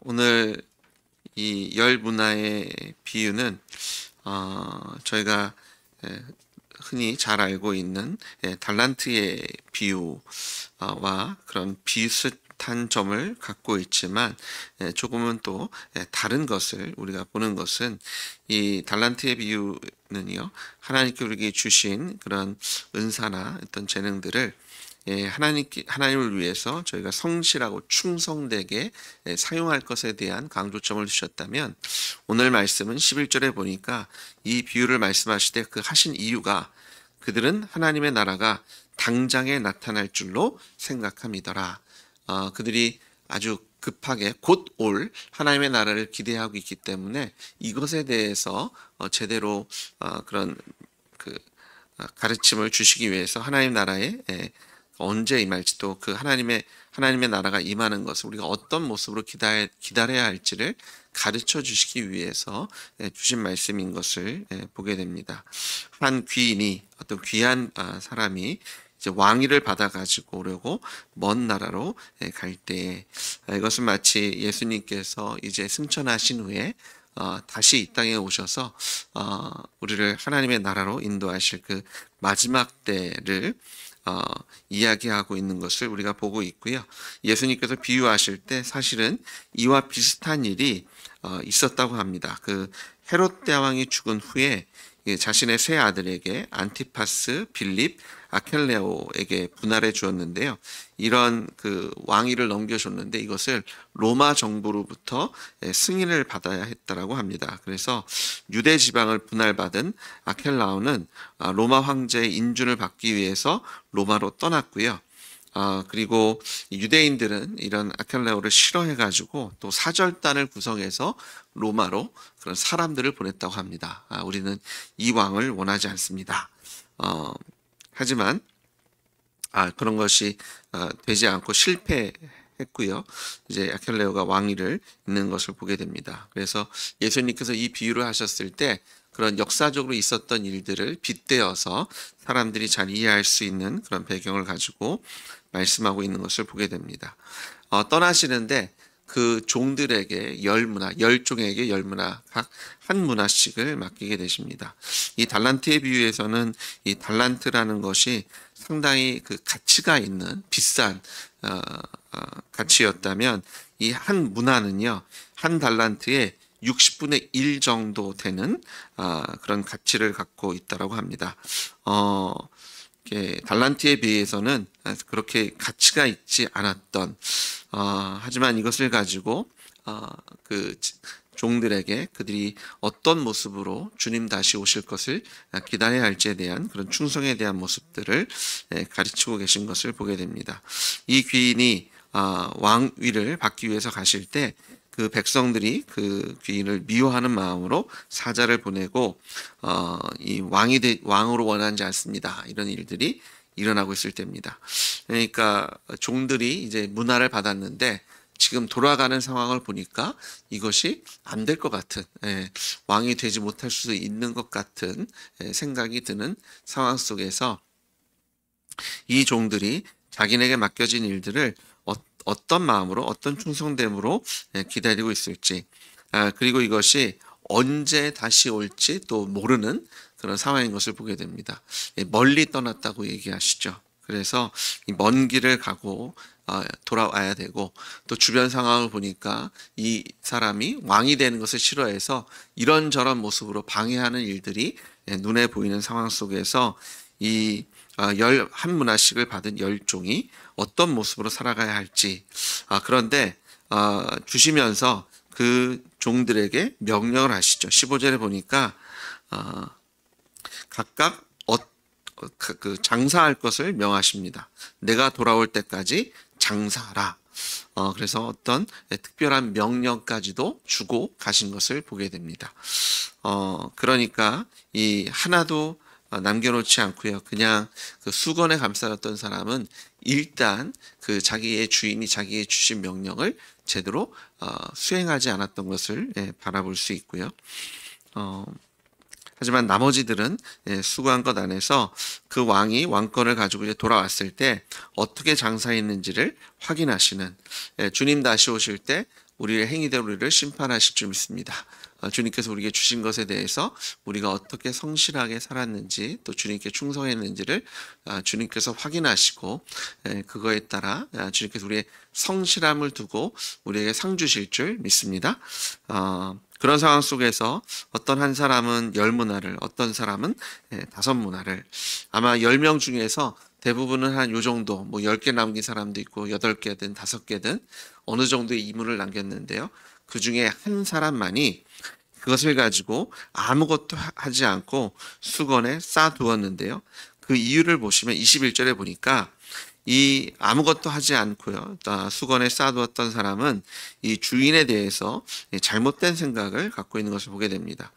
오늘 이 열 문화의 비유는 저희가 흔히 잘 알고 있는 달란트의 비유와 그런 비슷한 점을 갖고 있지만 조금은 또 다른 것을 우리가 보는 것은 이 달란트의 비유는요, 하나님께 우리에게 주신 그런 은사나 어떤 재능들을 하나님을 위해서 저희가 성실하고 충성되게 사용할 것에 대한 강조점을 주셨다면, 오늘 말씀은 11절에 보니까 이 비유를 말씀하실 때 그 하신 이유가 그들은 하나님의 나라가 당장에 나타날 줄로 생각함이더라. 그들이 아주 급하게 곧 올 하나님의 나라를 기대하고 있기 때문에 이것에 대해서 제대로 그런 그 가르침을 주시기 위해서 하나님 나라에 언제 임할지, 또 그 하나님의 나라가 임하는 것을 우리가 어떤 모습으로 기다려야 할지를 가르쳐 주시기 위해서 주신 말씀인 것을 보게 됩니다. 한 귀인이, 어떤 귀한 사람이 이제 왕위를 받아 가지고 오려고 먼 나라로 갈 때에, 이것은 마치 예수님께서 이제 승천하신 후에 다시 이 땅에 오셔서 우리를 하나님의 나라로 인도하실 그 마지막 때를 이야기하고 있는 것을 우리가 보고 있고요. 예수님께서 비유하실 때 사실은 이와 비슷한 일이 있었다고 합니다. 그 헤롯 대왕이 죽은 후에 자신의 세 아들에게 안티파스, 빌립, 아켈레오에게 분할해 주었는데요. 이런 그 왕위를 넘겨줬는데 이것을 로마 정부로부터 승인을 받아야 했다라고 합니다. 그래서 유대 지방을 분할받은 아켈라오는 로마 황제의 인준을 받기 위해서 로마로 떠났고요. 그리고 유대인들은 이런 아켈레오를 싫어해가지고 또 사절단을 구성해서 로마로 그런 사람들을 보냈다고 합니다. 우리는 이 왕을 원하지 않습니다. 하지만 그런 것이 되지 않고 실패했고요. 이제 아켈레오가 왕위를 잇는 것을 보게 됩니다. 그래서 예수님께서 이 비유를 하셨을 때 그런 역사적으로 있었던 일들을 빗대어서 사람들이 잘 이해할 수 있는 그런 배경을 가지고 말씀하고 있는 것을 보게 됩니다. 떠나시는데 그 종들에게 열 종에게 열 문화, 각 한 문화씩을 맡기게 되십니다. 이 달란트의 비유에서는 이 달란트라는 것이 상당히 그 가치가 있는 비싼 가치였다면, 이 한 문화는요, 한 달란트에 60분의 1 정도 되는 그런 가치를 갖고 있다라고 합니다. 달란트에 비해서는 그렇게 가치가 있지 않았던, 하지만 이것을 가지고 그 종들에게 그들이 어떤 모습으로 주님 다시 오실 것을 기다려야 할지에 대한 그런 충성에 대한 모습들을 가르치고 계신 것을 보게 됩니다. 이 귀인이 왕위를 받기 위해서 가실 때 그 백성들이 그 귀인을 미워하는 마음으로 사자를 보내고 이 왕으로 원하지 않습니다, 이런 일들이 일어나고 있을 때입니다. 그러니까 종들이 이제 문화를 받았는데 지금 돌아가는 상황을 보니까 이것이 안 될 것 같은, 왕이 되지 못할 수도 있는 것 같은 생각이 드는 상황 속에서 이 종들이 자기네게 맡겨진 일들을 어떤 마음으로, 어떤 충성됨으로 기다리고 있을지, 그리고 이것이 언제 다시 올지 또 모르는 그런 상황인 것을 보게 됩니다. 멀리 떠났다고 얘기하시죠. 그래서 이 먼 길을 가고 돌아와야 되고, 또 주변 상황을 보니까 이 사람이 왕이 되는 것을 싫어해서 이런저런 모습으로 방해하는 일들이 눈에 보이는 상황 속에서 이 한 문화씩을 받은 열 종이 어떤 모습으로 살아가야 할지, 그런데 주시면서 그 종들에게 명령을 하시죠. 15절에 보니까 각각 그 장사할 것을 명하십니다. 내가 돌아올 때까지 장사하라. 그래서 어떤 특별한 명령까지도 주고 가신 것을 보게 됩니다. 그러니까 이 하나도 남겨놓지 않고요. 그냥 그 수건에 감싸였던 사람은 일단 그 자기의 주인이 자기의 주신 명령을 제대로 수행하지 않았던 것을 바라볼 수 있고요. 하지만 나머지들은 수고한 것 안에서 그 왕이 왕권을 가지고 이제 돌아왔을 때 어떻게 장사했는지를 확인하시는, 주님 다시 오실 때 우리의 행위대로 우리를 심판하실 줄 믿습니다. 주님께서 우리에게 주신 것에 대해서 우리가 어떻게 성실하게 살았는지 또 주님께 충성했는지를 주님께서 확인하시고 그거에 따라 주님께서 우리의 성실함을 두고 우리에게 상 주실 줄 믿습니다. 그런 상황 속에서 어떤 한 사람은 10문화를, 어떤 사람은 5문화를, 아마 10명 중에서 대부분은 한 요 정도, 뭐 10개 남긴 사람도 있고 8개든 5개든 어느 정도의 이문을 남겼는데요. 그 중에 한 사람만이 그것을 가지고 아무것도 하지 않고 수건에 싸두었는데요. 그 이유를 보시면 21절에 보니까 이 아무것도 하지 않고요, 수건에 싸두었던 사람은 이 주인에 대해서 잘못된 생각을 갖고 있는 것을 보게 됩니다.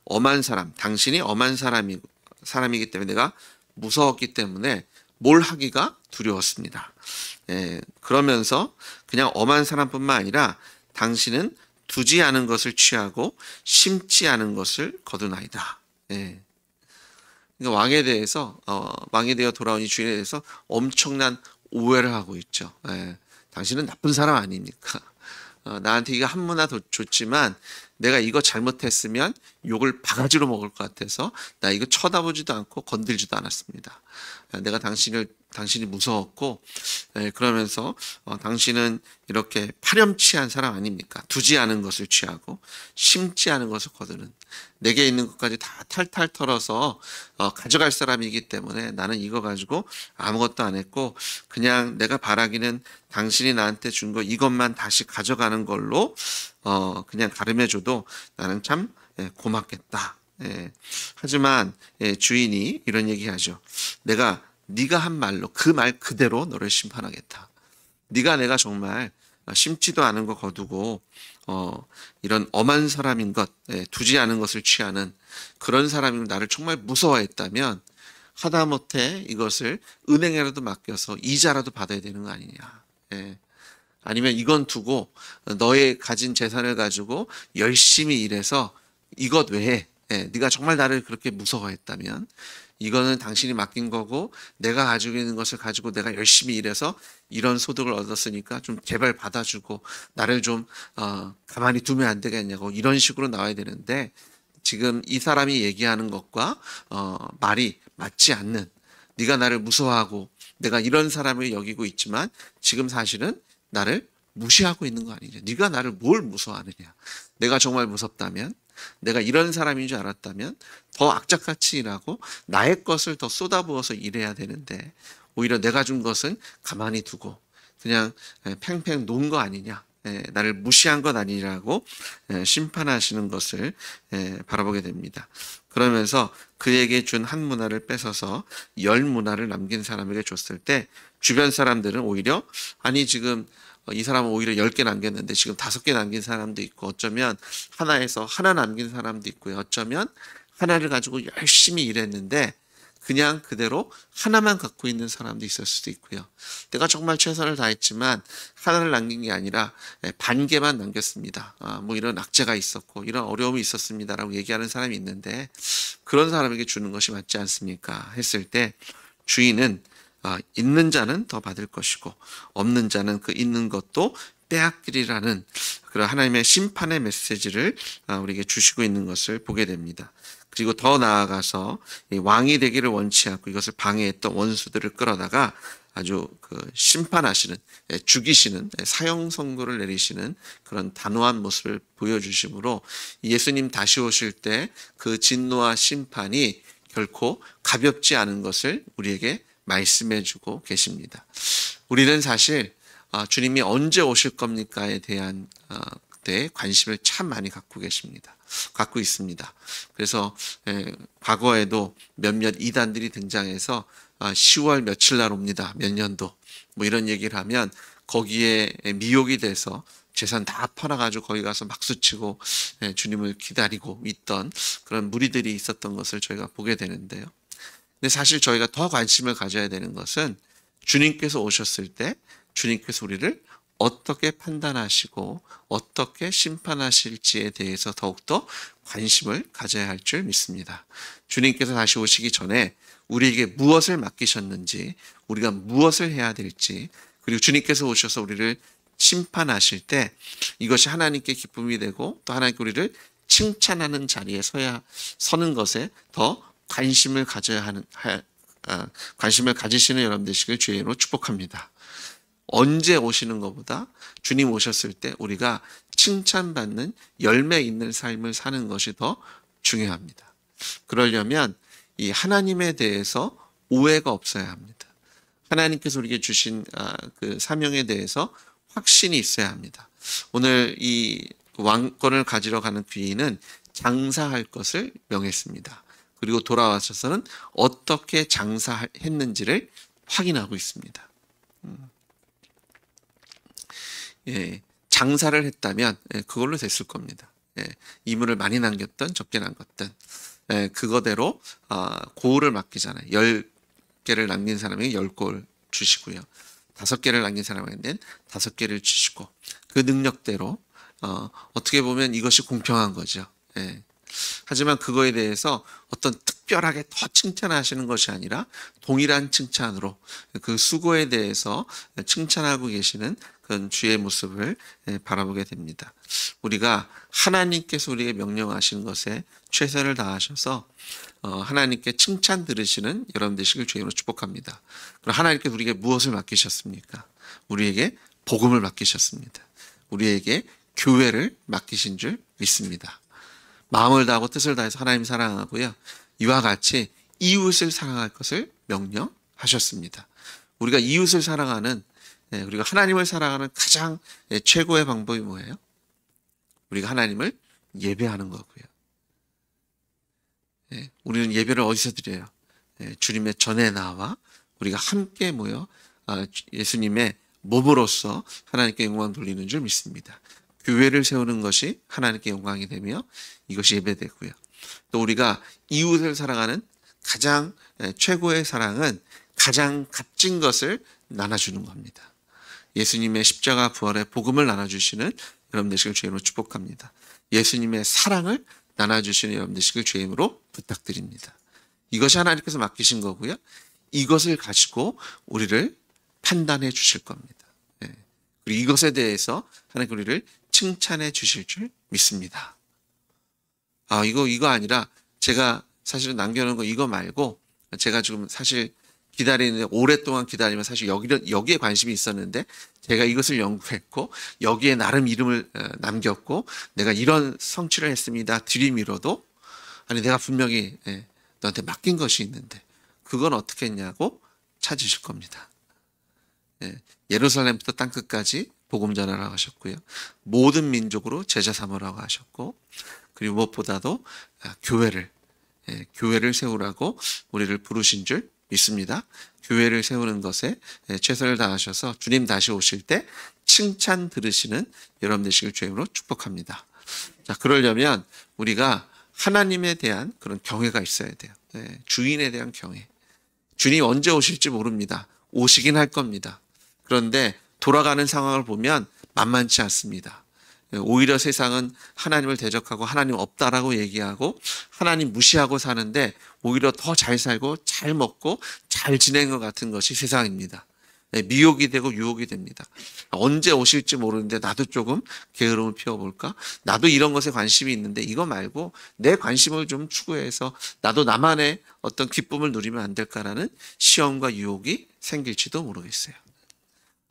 엄한 사람, 당신이 엄한 사람이기 때문에 내가 무서웠기 때문에 뭘 하기가 두려웠습니다. 그러면서 그냥 엄한 사람뿐만 아니라 당신은 두지 않은 것을 취하고 심지 않은 것을 거두나이다. 그러니까 왕에 대해서 왕에 되어 돌아온 이 주인에 대해서 엄청난 오해를 하고 있죠. 당신은 나쁜 사람 아닙니까? 나한테 이거 한 문화 줬지만 내가 이거 잘못했으면 욕을 바가지로 먹을 것 같아서 나 이거 쳐다보지도 않고 건들지도 않았습니다. 내가 당신이 무서웠고, 그러면서 당신은 이렇게 파렴치한 사람 아닙니까? 두지 않은 것을 취하고 심지 않은 것을 거두는, 내게 있는 것까지 다 탈탈 털어서 가져갈 사람이기 때문에 나는 이거 가지고 아무것도 안 했고 그냥 내가 바라기는 당신이 나한테 준 거 이것만 다시 가져가는 걸로 그냥 가름해줘도 나는 참 고맙겠다. 하지만 주인이 이런 얘기하죠. 네가 한 말로 그 말 그대로 너를 심판하겠다. 내가 정말 심지도 않은 거 거두고 이런 엄한 사람인 것, 두지 않은 것을 취하는 그런 사람이 나를 정말 무서워했다면 하다못해 이것을 은행에라도 맡겨서 이자라도 받아야 되는 거 아니냐. 아니면 이건 두고 너의 가진 재산을 가지고 열심히 일해서 이것 외에 네가 정말 나를 그렇게 무서워했다면 이거는 당신이 맡긴 거고 내가 가지고 있는 것을 가지고 내가 열심히 일해서 이런 소득을 얻었으니까 좀 제발 받아주고 나를 좀 가만히 두면 안 되겠냐고 이런 식으로 나와야 되는데 지금 이 사람이 얘기하는 것과 말이 맞지 않는, 네가 나를 무서워하고 내가 이런 사람을 여기고 있지만 지금 사실은 나를 무시하고 있는 거 아니냐. 네가 나를 뭘 무서워하느냐. 내가 정말 무섭다면, 내가 이런 사람인 줄 알았다면 더 악착같이 일하고 나의 것을 더 쏟아부어서 일해야 되는데 오히려 내가 준 것은 가만히 두고 그냥 팽팽 놓은 거 아니냐. 나를 무시한 것 아니라고 심판하시는 것을 바라보게 됩니다. 그러면서 그에게 준 한 문화를 뺏어서 10문화를 남긴 사람에게 줬을 때 주변 사람들은 오히려 아니 지금 이 사람은 오히려 10개 남겼는데 지금 5개 남긴 사람도 있고 어쩌면 하나에서 하나 남긴 사람도 있고요. 어쩌면 하나를 가지고 열심히 일했는데 그냥 그대로 하나만 갖고 있는 사람도 있을 수도 있고요. 내가 정말 최선을 다했지만 하나를 남긴 게 아니라 반 개만 남겼습니다. 뭐 이런 악재가 있었고 이런 어려움이 있었습니다라고 얘기하는 사람이 있는데 그런 사람에게 주는 것이 맞지 않습니까? 했을 때 주인은 있는 자는 더 받을 것이고 없는 자는 그 있는 것도 빼앗기리라는 그런 하나님의 심판의 메시지를 우리에게 주시고 있는 것을 보게 됩니다. 그리고 더 나아가서 왕이 되기를 원치 않고 이것을 방해했던 원수들을 끌어다가 아주 심판하시는, 죽이시는, 사형 선고를 내리시는 그런 단호한 모습을 보여주심으로 예수님 다시 오실 때 그 진노와 심판이 결코 가볍지 않은 것을 우리에게 말씀해주고 계십니다. 우리는 사실 주님이 언제 오실 겁니까에 대한 관심을 참 많이 갖고 있습니다. 그래서 과거에도 몇몇 이단들이 등장해서 10월 며칠 날 옵니다. 몇 년도 뭐 이런 얘기를 하면 거기에 미혹이 돼서 재산 다 팔아가지고 거기 가서 막수치고 주님을 기다리고 있던 그런 무리들이 있었던 것을 저희가 보게 되는데요. 근데 사실 저희가 더 관심을 가져야 되는 것은 주님께서 오셨을 때 주님께서 우리를 어떻게 판단하시고 어떻게 심판하실지에 대해서 더욱더 관심을 가져야 할 줄 믿습니다. 주님께서 다시 오시기 전에 우리에게 무엇을 맡기셨는지, 우리가 무엇을 해야 될지, 그리고 주님께서 오셔서 우리를 심판하실 때 이것이 하나님께 기쁨이 되고 또 하나님께 우리를 칭찬하는 자리에 서는 것에 더 관심을 관심을 가지시는 여러분 되시길 주의 이름으로 축복합니다. 언제 오시는 것보다 주님 오셨을 때 우리가 칭찬받는 열매 있는 삶을 사는 것이 더 중요합니다. 그러려면 이 하나님에 대해서 오해가 없어야 합니다. 하나님께서 우리에게 주신 그 사명에 대해서 확신이 있어야 합니다. 오늘 이 왕권을 가지러 가는 귀인은 장사할 것을 명했습니다. 그리고 돌아와서는 어떻게 장사했는지를 확인하고 있습니다. 예, 장사를 했다면 그걸로 됐을 겁니다. 이물을 많이 남겼든 적게 남겼든 그거대로 고을을 맡기잖아요. 10개를 남긴 사람에게 10고을 주시고요. 5개를 남긴 사람에게는 5개를 주시고 그 능력대로 어떻게 보면 이것이 공평한 거죠. 하지만 그거에 대해서 어떤 특별하게 더 칭찬하시는 것이 아니라 동일한 칭찬으로 그 수고에 대해서 칭찬하고 계시는 그런 주의 모습을 바라보게 됩니다. 우리가 하나님께서 우리에게 명령하시는 것에 최선을 다하셔서 하나님께 칭찬 들으시는 여러분 되시길 주님으로 축복합니다. 그럼 하나님께서 우리에게 무엇을 맡기셨습니까? 우리에게 복음을 맡기셨습니다. 우리에게 교회를 맡기신 줄 믿습니다. 마음을 다하고 뜻을 다해서 하나님 사랑하고요. 이와 같이 이웃을 사랑할 것을 명령하셨습니다. 우리가 이웃을 사랑하는 우리가 하나님을 사랑하는 가장 최고의 방법이 뭐예요? 우리가 하나님을 예배하는 거고요. 우리는 예배를 어디서 드려요? 주님의 전에 나와 우리가 함께 모여 예수님의 몸으로서 하나님께 영광 돌리는 줄 믿습니다. 교회를 세우는 것이 하나님께 영광이 되며 이것이 예배되고요. 또 우리가 이웃을 사랑하는 가장 최고의 사랑은 가장 값진 것을 나눠주는 겁니다. 예수님의 십자가 부활의 복음을 나눠주시는 여러분 되시길 주님으로 축복합니다. 예수님의 사랑을 나눠주시는 여러분 되시길 주님으로 부탁드립니다. 이것이 하나님께서 맡기신 거고요. 이것을 가지고 우리를 판단해 주실 겁니다. 그리고 이것에 대해서 하나님 우리를 칭찬해 주실 줄 믿습니다. 이거 아니라 제가 사실은 남겨놓은 거 이거 말고 제가 지금 사실 기다리는데 오랫동안 기다리면 사실 여기에 관심이 있었는데 제가 이것을 연구했고 여기에 나름 이름을 남겼고 내가 이런 성취를 했습니다. 들이밀어도 아니 내가 분명히 너한테 맡긴 것이 있는데 그건 어떻게 했냐고 찾으실 겁니다. 예루살렘부터 땅끝까지 복음 전하라고 하셨고요. 모든 민족으로 제자 삼으라고 하셨고 그리고 무엇보다도 교회를 세우라고 우리를 부르신 줄 믿습니다. 교회를 세우는 것에 최선을 다하셔서 주님 다시 오실 때 칭찬 들으시는 여러분 되시길 주님으로 축복합니다. 자, 그러려면 우리가 하나님에 대한 그런 경외가 있어야 돼요. 주인에 대한 경외. 주님 언제 오실지 모릅니다. 오시긴 할 겁니다. 그런데 돌아가는 상황을 보면 만만치 않습니다. 오히려 세상은 하나님을 대적하고 하나님 없다라고 얘기하고 하나님 무시하고 사는데 오히려 더 잘 살고 잘 먹고 잘 지내는 것 같은 것이 세상입니다. 미혹이 되고 유혹이 됩니다. 언제 오실지 모르는데 나도 조금 게으름을 피워볼까? 나도 이런 것에 관심이 있는데 이거 말고 내 관심을 좀 추구해서 나도 나만의 어떤 기쁨을 누리면 안 될까라는 시험과 유혹이 생길지도 모르겠어요.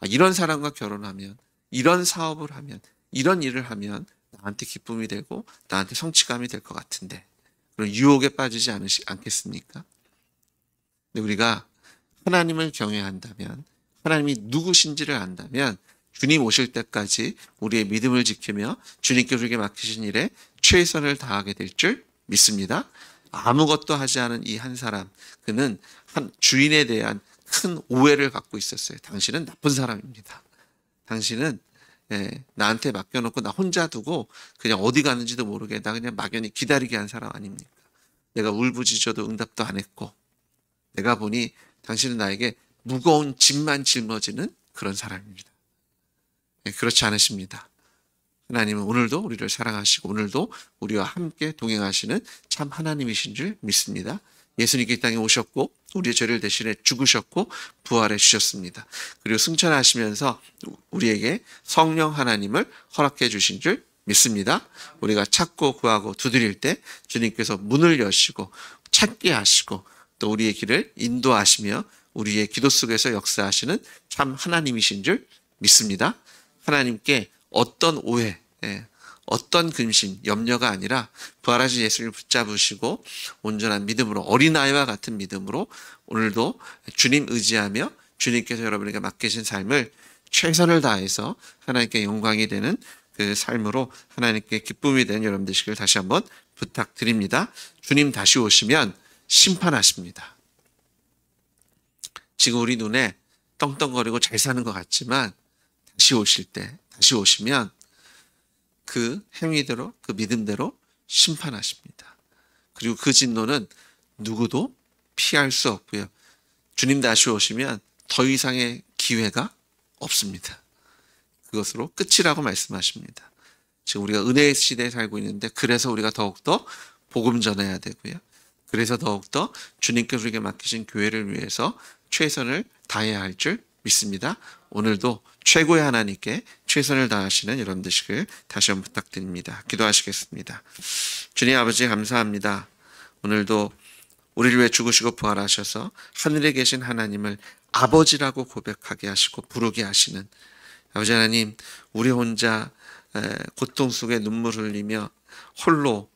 이런 사람과 결혼하면 이런 사업을 하면 이런 일을 하면 나한테 기쁨이 되고 나한테 성취감이 될 것 같은데 그런 유혹에 빠지지 않겠습니까? 근데 우리가 하나님을 경외한다면 하나님이 누구신지를 안다면 주님 오실 때까지 우리의 믿음을 지키며 주님께 우리에게 맡기신 일에 최선을 다하게 될 줄 믿습니다. 아무것도 하지 않은 이 한 사람 그는 한 주인에 대한 큰 오해를 갖고 있었어요. 당신은 나쁜 사람입니다. 당신은 나한테 맡겨놓고 나 혼자 두고 그냥 어디 가는지도 모르게 나 그냥 막연히 기다리게 한 사람 아닙니까? 내가 울부짖어도 응답도 안 했고 내가 보니 당신은 나에게 무거운 짐만 짊어지는 그런 사람입니다. 그렇지 않으십니다. 하나님은 오늘도 우리를 사랑하시고 오늘도 우리와 함께 동행하시는 참 하나님이신 줄 믿습니다. 예수님께 이 땅에 오셨고 우리의 죄를 대신해 죽으셨고 부활해 주셨습니다. 그리고 승천하시면서 우리에게 성령 하나님을 허락해 주신 줄 믿습니다. 우리가 찾고 구하고 두드릴 때 주님께서 문을 여시고 찾게 하시고 또 우리의 길을 인도하시며 우리의 기도 속에서 역사하시는 참 하나님이신 줄 믿습니다. 하나님께 어떤 오해, 어떤 근심, 염려가 아니라 부활하신 예수님을 붙잡으시고 온전한 믿음으로 어린아이와 같은 믿음으로 오늘도 주님 의지하며 주님께서 여러분에게 맡기신 삶을 최선을 다해서 하나님께 영광이 되는 그 삶으로 하나님께 기쁨이 되는 여러분 되시길 다시 한번 부탁드립니다. 주님 다시 오시면 심판하십니다. 지금 우리 눈에 떵떵거리고 잘 사는 것 같지만 다시 오시면 그 행위대로, 그 믿음대로 심판하십니다. 그리고 그 진노는 누구도 피할 수 없고요. 주님 다시 오시면 더 이상의 기회가 없습니다. 그것으로 끝이라고 말씀하십니다. 지금 우리가 은혜의 시대에 살고 있는데 그래서 우리가 더욱더 복음 전해야 되고요. 그래서 더욱더 주님께서 우리에게 맡기신 교회를 위해서 최선을 다해야 할 줄 믿습니다. 오늘도 최고의 하나님께 최선을 다하시는 여러분 되시길 다시 한번 부탁드립니다. 기도하시겠습니다. 주님 아버지 감사합니다. 오늘도 우리를 위해 죽으시고 부활하셔서 하늘에 계신 하나님을 아버지라고 고백하게 하시고 부르게 하시는 아버지 하나님, 우리 혼자 고통 속에 눈물 흘리며 홀로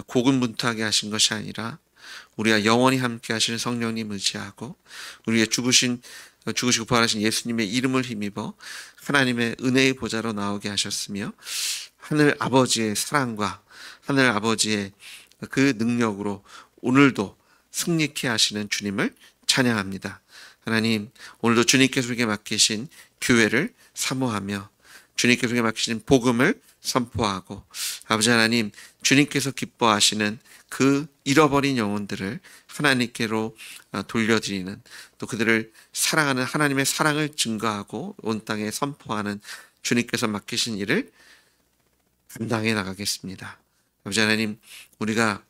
고군분투하게 하신 것이 아니라 우리가 영원히 함께 하시는 성령님 의지하고 우리의 죽으시고 부활하신 예수님의 이름을 힘입어 하나님의 은혜의 보좌로 나오게 하셨으며 하늘 아버지의 사랑과 하늘 아버지의 그 능력으로 오늘도 승리케 하시는 주님을 찬양합니다. 하나님, 오늘도 주님께서 우리에게 맡기신 교회를 사모하며 주님께서 우리에게 맡기신 복음을 선포하고 아버지 하나님, 주님께서 기뻐하시는 그 잃어버린 영혼들을 하나님께로 돌려드리는 또 그들을 사랑하는 하나님의 사랑을 증거하고 온 땅에 선포하는 주님께서 맡기신 일을 감당해 나가겠습니다. 아버지 하나님, 우리가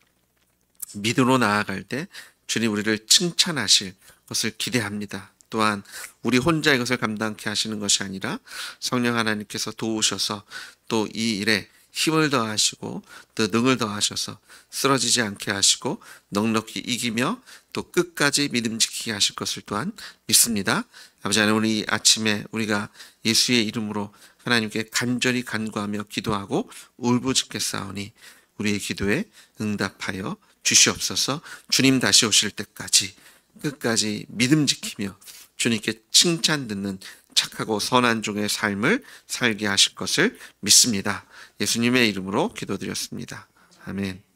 믿음으로 나아갈 때 주님 우리를 칭찬하실 것을 기대합니다. 또한 우리 혼자 이것을 감당케 하시는 것이 아니라 성령 하나님께서 도우셔서 또 이 일에 힘을 더하시고 또 능을 더하셔서 쓰러지지 않게 하시고 넉넉히 이기며 또 끝까지 믿음 지키게 하실 것을 또한 믿습니다. 아버지 하나님, 우리 아침에 우리가 예수의 이름으로 하나님께 간절히 간구하며 기도하고 울부짖겠사오니 우리의 기도에 응답하여 주시옵소서. 주님 다시 오실 때까지 끝까지 믿음 지키며 주님께 칭찬 듣는 착하고 선한 종의 삶을 살게 하실 것을 믿습니다. 예수님의 이름으로 기도드렸습니다. 아멘.